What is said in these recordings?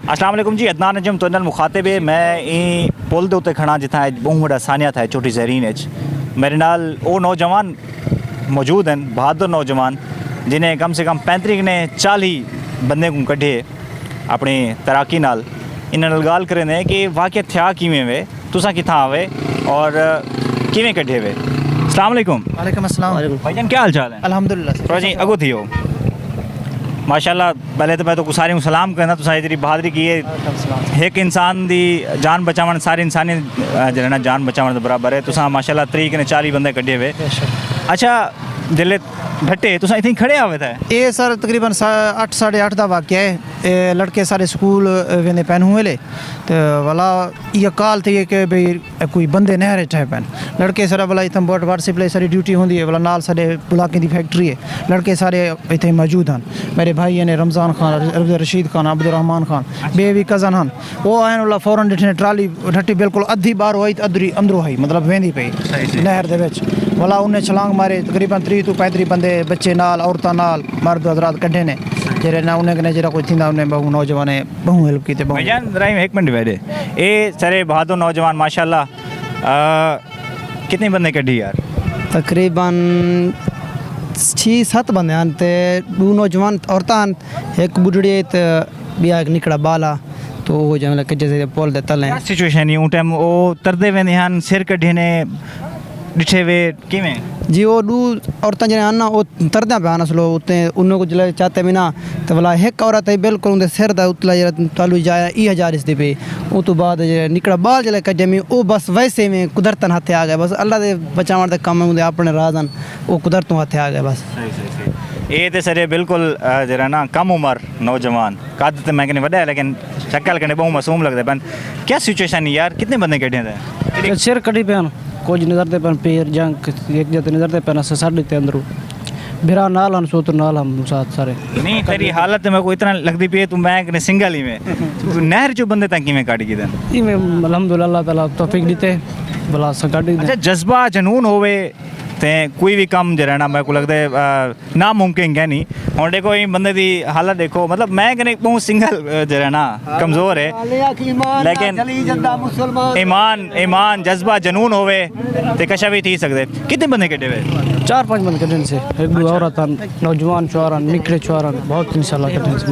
अस्सलाम वालेकुम जी, अदनान नजम तो मुखातिब है। मैं ई पुल दे उत्ते खड़ा जिथा बहुत बड़ा सानिया था छोटी जहरीन मेरे नाल वो नौजवान मौजूद हैं, बहादुर नौजवान जिन्हें कम से कम 35 ने 40 बंदे को कढ़े अपनी तैराकी नाल। इन्हां नाल गल करें कि वाक़या थया किवें वे, तुसां कित्थां आवे और किवें कढ़े वे। अस्सलाम वालेकुम। वालेकुम अस्सलाम। भाईजान क्या हाल चाल है? अल्हम्दुलिल्लाह। थोड़ा जी अगो थी हो माशाल्लाह। पहले तो मैं तो सारे को सलाम करना, तुसां इतनी बहादुरी की है। एक इंसान दी जान बचावन सारी इंसानी जो जान बचावन तो बराबर है। तुसां माशाल्लाह 30 ने 40 बंदे कढ़े हुए। अच्छा जिले ढट्टे तुसां इतनी खड़े आवे थे? ये सर तकरीबन 8 साढ़े 8 का वाक़या है। ये लड़के सारे स्कूल वेंदे पैन हुए तो वाला ये कॉल थी कि भाई कोई बंदे नहर च पैन। लड़के सारे वाला इतना बोट व्हाट्सएप ले सारी ड्यूटी होंगी है वाला नाल सारे बुलाके की फैक्ट्री है। लड़के सारे इतने मौजूद हैं। मेरे भाई ने रमज़ान खान, रशीद खान, अब्दुलरहमान खान बेबी कज़न हैं। वो आए वाला फौरन डिठने ट्राली ढट्टी बिल्कुल अद्धी बार हुई तो अद्धी अंदरों आई मतलब वेंदी पई नहर दे विच। वाला उन्हें छलांग मारे तकरीबन 30 तो 35 बंदे बच्चे नाल औरतां नाल मर्द हजरात कढ़े ने जेरे ना उन्हें कने जेरा कोई थींदा उन्हें बहु नौजवान बहु हेल्प की। भाईजान राइम एक मिनट बैठे ये सारे बहादुर नौजवान माशाल्लाह कितने बंदे कढ़ी यार? तकरीबन 6-7 बंदे हैं ते 2 नौजवान औरतां, एक बुढ़ड़ी ते बिया एक निकड़ा बाला। तो वो जंगल के जैसे पोल दे तले सिचुएशन ही टाइम वो तरदे वेंदे हन सिर कढ़े ने डिठे वे किवें जी। वो 2 औरतां जने आना वो तरदे पे आना स्लो उतने उन्हों को जले चाहते भी ना तो वाला एक औरत है बिल्कुल उनके सिर दा उतला जरा तालू जाया 1000 इस पे। वो तो बाद निकड़ा बाल जले कटे में वो बस वैसे में कुदरतन हाथे आ गए। बस अल्लाह दे बचावन दे कम में अपने राजन वो कुदरतों हाथे आ गए बस। ये तो सर बिल्कुल जरा ना कम उम्र नौजवान कद तो मैं कहने वड्डा है लेकिन शक्ल कने बहुत मासूम लगता है। पर क्या सिचुएशन है यार? कितने बंदे कटे थे? सिर कटी पैन कुछ नजरते पैन पैर जंग एक जते नजरते पैन साढ़े ते अंदरू बिरा नाल हम सोत नाल हम साथ सारे। नहीं तेरी हालत मेरे को इतना लगती पी है तू मैं कने सिंगल ही में नहर जो बंदे तक में काट गए थे। में अल्हम्दुलिल्लाह अल्लाह ताला तौफीक दीते भला काट। अच्छा जज्बा जनून होवे ते कोई भी काम जरा ना मेरे को लगता है नामुमकिन है नहीं। और देखो ये बंदे की हालत देखो मतलब मैं कने बहुत सिंगल जरा ना कमज़ोर है लेकिन ईमान जज्बा जनून होवे ते कशा भी थी सकते। कितने बंदे कटे हुए? 4-5 बंदे कटे से एक दो औरत नौजवान चौरान निकले चौरान बहुत इंशाल्लाह कटे से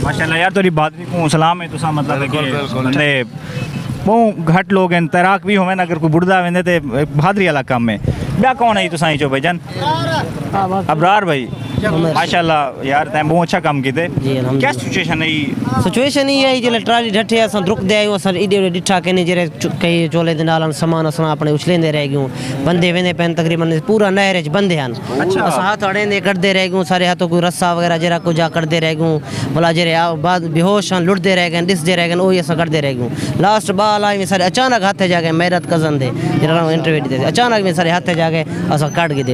माशाल्लाह यार तेरी बात को सलाम है। तुसा मतलब है कि बंदे बहुत घट लोग हैं तैराक भी होवे ना अगर कोई बुढ़दा वेंदे ते बहादरी वाला काम है। क्या कौन है तुसा चो भाईजान? अबरार भाई माशाल्लाह यार तैं बहुत अच्छा काम कीते। क्या सिचुएशन है? सिचुएशन ये है जिले ट्राली ढट्ठे अस रुक दे आयो अस इडे डिठा के जेरे कई चोले दे नाल सामान अस अपने उछलेंदे रह गयो। बंदे वेंदे पैन तकरीबन पूरा नहर च बंदे हन। अस हाथ अड़ेंदे करदे रह गयो सारे हाथों कोई रस्सा वगैरह जेरा को जा करदे रह गयो। भला जेरे बाद बेहोश हन लुटदे रह गए दिसदे रह गए ओही अस करदे रह गयो। लास्ट बाल आई में सारे अचानक हाथे जा गए मेरत कजन दे जेरा इंटरव्यू दे अचानक में सारे हाथे जा गए अस काट के दे।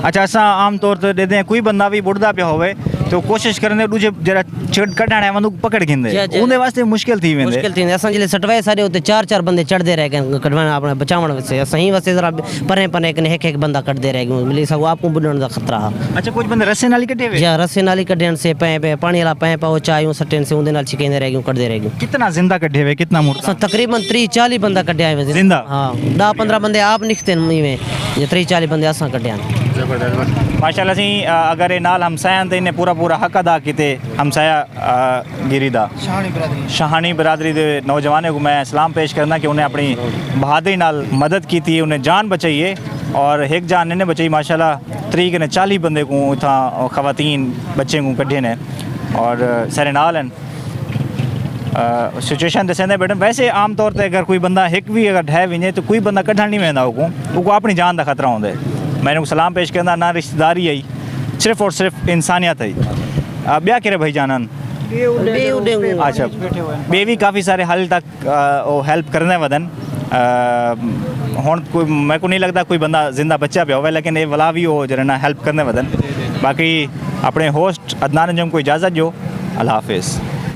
अच्छा असा आम तौर पर दे कोई बंदा भी बुढ़दा पे होवे तो कोशिश करने दूजे जरा चढ़ कढ़ाने वांदो पकड़ खिंदे उनदे वास्ते मुश्किल थी वेंदे। मुश्किल थी असां जिले सटवाए सारे उते 4-4 बंदे चढ़दे रह गए कढ़वाने अपने बचावन वास्ते असां ही वास्ते जरा परे परे एक बंदा कढ़दे रह गए मिली सको आपको बुढ़ण दा खतरा। अच्छा कुछ बंदे रस्से नाल कटे वे? या रस्से नाल कढ़न से पे पानी वाला पे पाओ चायो सटन से उनदे नाल छिकेंदे रह गए कढ़दे रह गए। कितना जिंदा कढ़े वे कितना मुर्दा? असां तकरीबन 30-40 बंदा कढ़या है जिंदा। हां 10-15 बंदे आप निकते में ये 30-40 बंदे असां कढ़या। माशाल्लाह सी अगर ये नाल हमसाया तो इन्हें पूरा हक अदा किते हमसाया गिरी दा शाहानी बरादरी के नौजवानों को मैं सलाम पेश करना कि उन्हें अपनी बहादुरी नाल मदद की थी उन्हें जान बचाई है और एक जान इन्हें बचाई माशाल्लाह 30 ने 40 बंदे को इतना खवातीन बच्चे को कढ़े ने और सारे नाल हैं। सिचुएशन दसेंदे बेटन वैसे आम तौर पर अगर कोई बंदा एक भी अगर ढह विझे तो कोई बंदा कढ़ण नहीं वेंदा वो अपनी जान का खतरा होंगे। मैंने को सलाम पेश करना ना रिश्तेदारी आई सिर्फ और सिर्फ इंसानियत है। ब्याह करे भाई जानन अच्छा बे भी काफ़ी सारे हाल तक हेल्प करने वदन हुण कोई मेरे को नहीं लगता कोई बंदा जिंदा बच्चा पे हो लेकिन ये वाला भी हो जरा ना हेल्प करने वदन। बाकी अपने होस्ट अदनान नजम को इजाज़त जो अल्लाह हाफिज़।